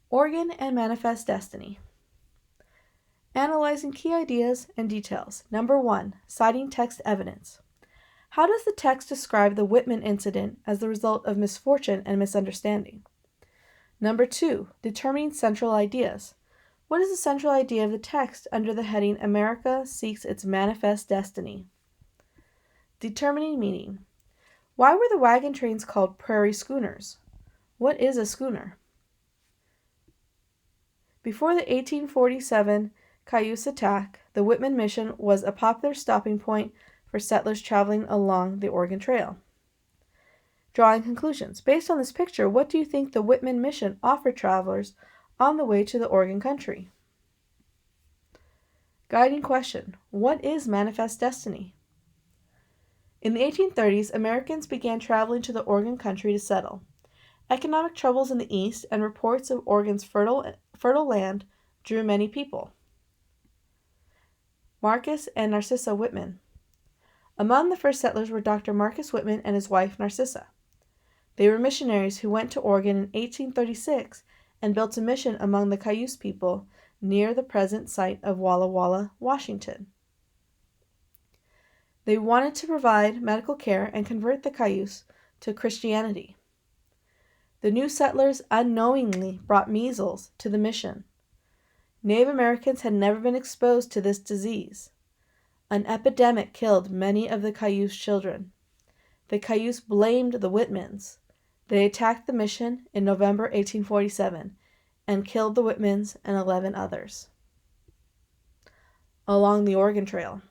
Oregon and Manifest Destiny. Analyzing key ideas and details. Number 1. Citing text evidence. How does the text describe the Whitman incident as the result of misfortune and misunderstanding? Number 2. Determining central ideas. What is the central idea of the text under the heading America Seeks Its Manifest Destiny? Determining meaning. Why were the wagon trains called prairie schooners? What is a schooner? Before the 1847 Cayuse attack, the Whitman Mission was a popular stopping point for settlers traveling along the Oregon Trail. Drawing conclusions. Based on this picture, what do you think the Whitman Mission offered travelers on the way to the Oregon country? Guiding question. What is Manifest Destiny? In the 1830s, Americans began traveling to the Oregon country to settle. Economic troubles in the East and reports of Oregon's fertile land drew many people. Marcus and Narcissa Whitman. Among the first settlers were Dr. Marcus Whitman and his wife Narcissa. They were missionaries who went to Oregon in 1836 and built a mission among the Cayuse people near the present site of Walla Walla, Washington. They wanted to provide medical care and convert the Cayuse to Christianity. The new settlers unknowingly brought measles to the mission. Native Americans had never been exposed to this disease. An epidemic killed many of the Cayuse children. The Cayuse blamed the Whitmans. They attacked the mission in November 1847 and killed the Whitmans and 11 others. Along the Oregon Trail.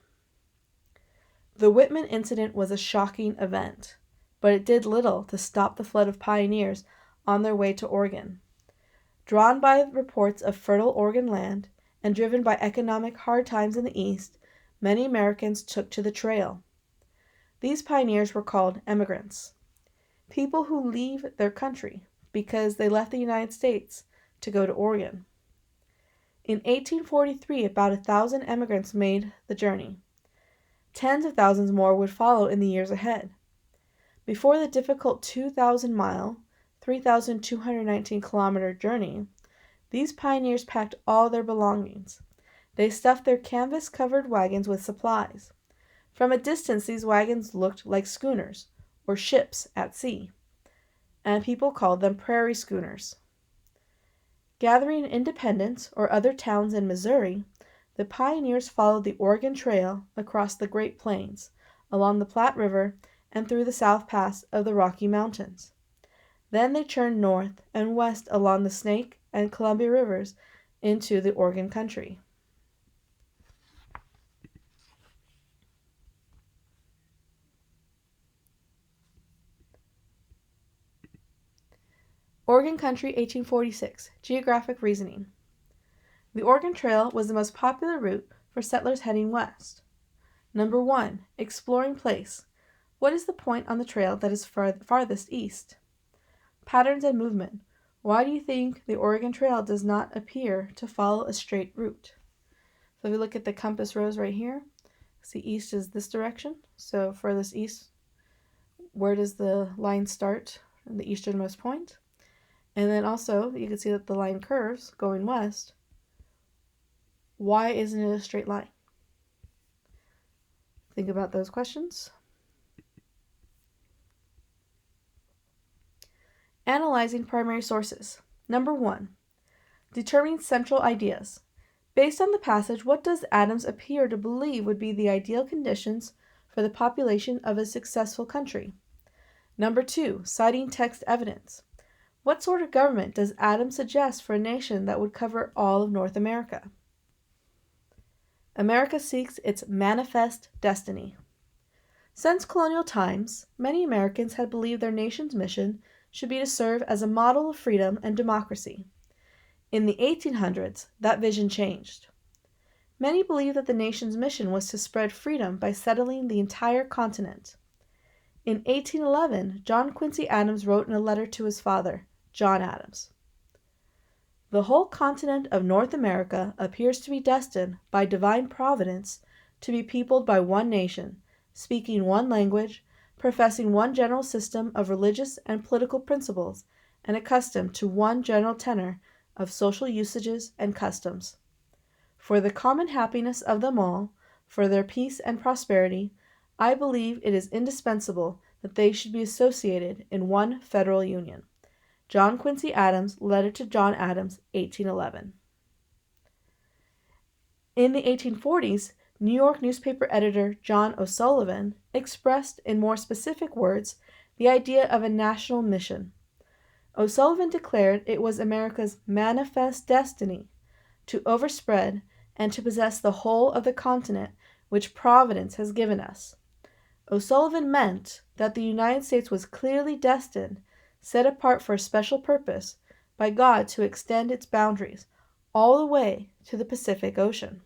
The Whitman incident was a shocking event, but it did little to stop the flood of pioneers on their way to Oregon. Drawn by reports of fertile Oregon land and driven by economic hard times in the East, many Americans took to the trail. These pioneers were called emigrants, people who leave their country because they left the United States to go to Oregon. In 1843, about 1,000 emigrants made the journey. Tens of thousands more would follow in the years ahead. Before the difficult 2,000-mile, 3,219-kilometer journey, these pioneers packed all their belongings. They stuffed their canvas-covered wagons with supplies. From a distance, these wagons looked like schooners, or ships at sea, and people called them prairie schooners. Gathering in Independence or other towns in Missouri, the pioneers followed the Oregon Trail across the Great Plains, along the Platte River, and through the South Pass of the Rocky Mountains. Then they turned north and west along the Snake and Columbia Rivers into the Oregon country. Oregon Country, 1846. Geographic reasoning. The Oregon Trail was the most popular route for settlers heading west. Number 1. Exploring place. What is the point on the trail that is farthest east? Patterns and movement. Why do you think the Oregon Trail does not appear to follow a straight route? So if we look at the compass rose right here, see east is this direction. So furthest east, where does the line start in the easternmost point? And then also you can see that the line curves going west. Why isn't it a straight line? Think about those questions. Analyzing primary sources. Number 1. Determining central ideas. Based on the passage, what does Adams appear to believe would be the ideal conditions for the population of a successful country? Number 2. Citing text evidence. What sort of government does Adams suggest for a nation that would cover all of North America? America seeks its manifest destiny. Since colonial times, many Americans had believed their nation's mission should be to serve as a model of freedom and democracy. In the 1800s, that vision changed. Many believed that the nation's mission was to spread freedom by settling the entire continent. In 1811, John Quincy Adams wrote in a letter to his father, John Adams, "The whole continent of North America appears to be destined by divine providence to be peopled by one nation, speaking one language, professing one general system of religious and political principles, and accustomed to one general tenor of social usages and customs. For the common happiness of them all, for their peace and prosperity, I believe it is indispensable that they should be associated in one federal union. John Quincy Adams, Letter to John Adams, 1811. In the 1840s, New York newspaper editor John O'Sullivan expressed in more specific words the idea of a national mission. O'Sullivan declared it was America's manifest destiny to overspread and to possess the whole of the continent which Providence has given us. O'Sullivan meant that the United States was clearly destined, set apart for a special purpose, by God to extend its boundaries all the way to the Pacific Ocean.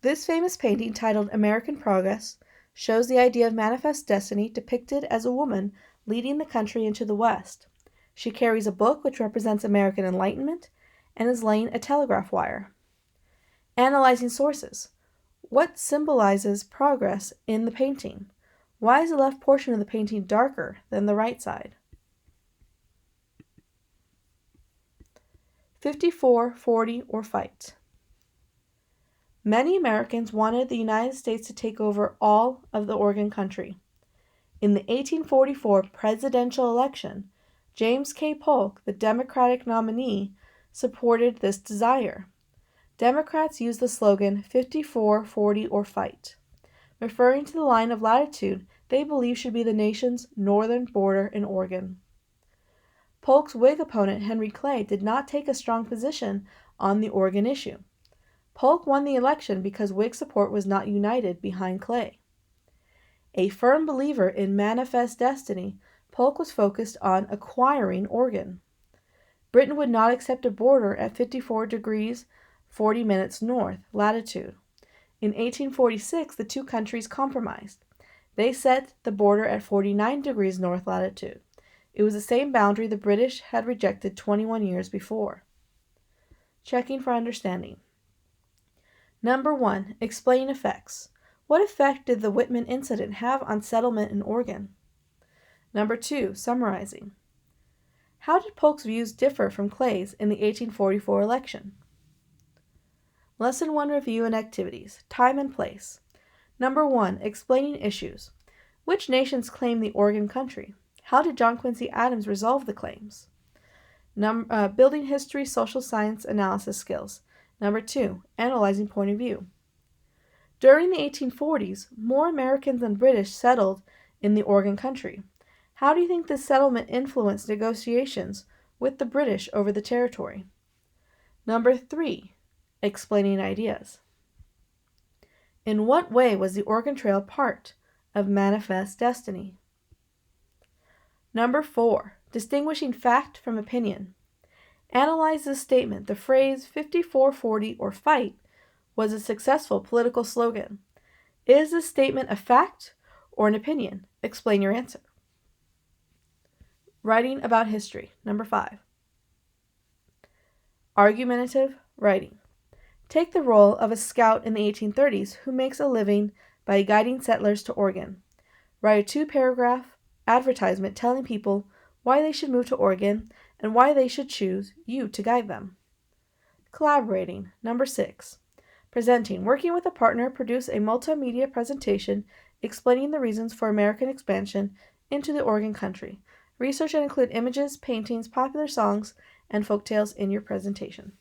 This famous painting, titled American Progress, shows the idea of manifest destiny depicted as a woman leading the country into the West. She carries a book which represents American enlightenment and is laying a telegraph wire. Analyzing sources. What symbolizes progress in the painting? Why is the left portion of the painting darker than the right side? 54-40 or fight. Many Americans wanted the United States to take over all of the Oregon country. In the 1844 presidential election, James K. Polk, the Democratic nominee, supported this desire. Democrats used the slogan 54-40 or fight, referring to the line of latitude they believed should be the nation's northern border in Oregon. Polk's Whig opponent, Henry Clay, did not take a strong position on the Oregon issue. Polk won the election because Whig support was not united behind Clay. A firm believer in manifest destiny, Polk was focused on acquiring Oregon. Britain would not accept a border at 54 degrees 40 minutes north latitude. In 1846, the two countries compromised. They set the border at 49 degrees north latitude. It was the same boundary the British had rejected 21 years before. Checking for understanding. Number 1. Explain effects. What effect did the Whitman incident have on settlement in Oregon? Number 2. Summarizing. How did Polk's views differ from Clay's in the 1844 election? Lesson 1 review and activities. Time and place. Number 1. Explaining issues. Which nations claim the Oregon country? How did John Quincy Adams resolve the claims? Building history, social science, analysis skills. Number 2. Analyzing point of view. During the 1840s, more Americans than British settled in the Oregon country. How do you think this settlement influenced negotiations with the British over the territory? Number 3. Explaining ideas. In what way was the Oregon Trail part of manifest destiny? Number 4. Distinguishing fact from opinion. Analyze this statement. The phrase 54-40 or fight was a successful political slogan. Is this statement a fact or an opinion? Explain your answer. Writing about history. Number 5. Argumentative writing. Take the role of a scout in the 1830s who makes a living by guiding settlers to Oregon. Write a 2-paragraph advertisement telling people why they should move to Oregon and why they should choose you to guide them. Collaborating. Number 6. Presenting. Working with a partner, produce a multimedia presentation explaining the reasons for American expansion into the Oregon country. Research and include images, paintings, popular songs, and folktales in your presentation.